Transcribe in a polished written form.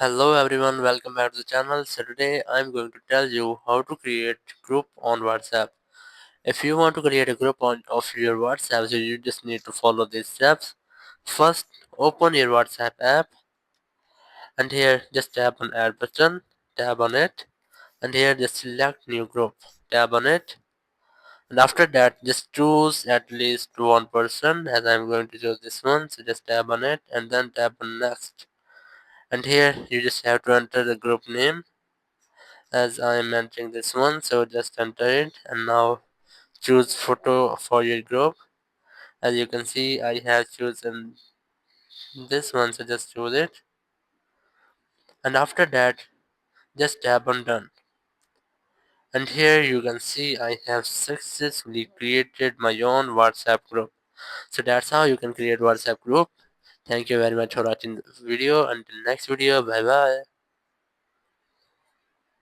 Hello everyone, welcome back to the channel. So today I'm going to tell you how to create group on WhatsApp. If you want to create a group of your WhatsApp, so you just need to follow these steps. First, open your WhatsApp app and here just tap on add button, tap on it, and here just select new group, tap on it, and after that just choose at least one person as I'm going to choose this one, so just tap on it and then tap on next. And here you just have to enter the group name as I am entering this one, so just enter it and now choose photo for your group. As you can see, I have chosen this one, so just choose it, and after that just tap on done. And here you can see I have successfully created my own WhatsApp group. So that's how you can create WhatsApp group. Thank you very much for watching the video. Until next video, bye bye.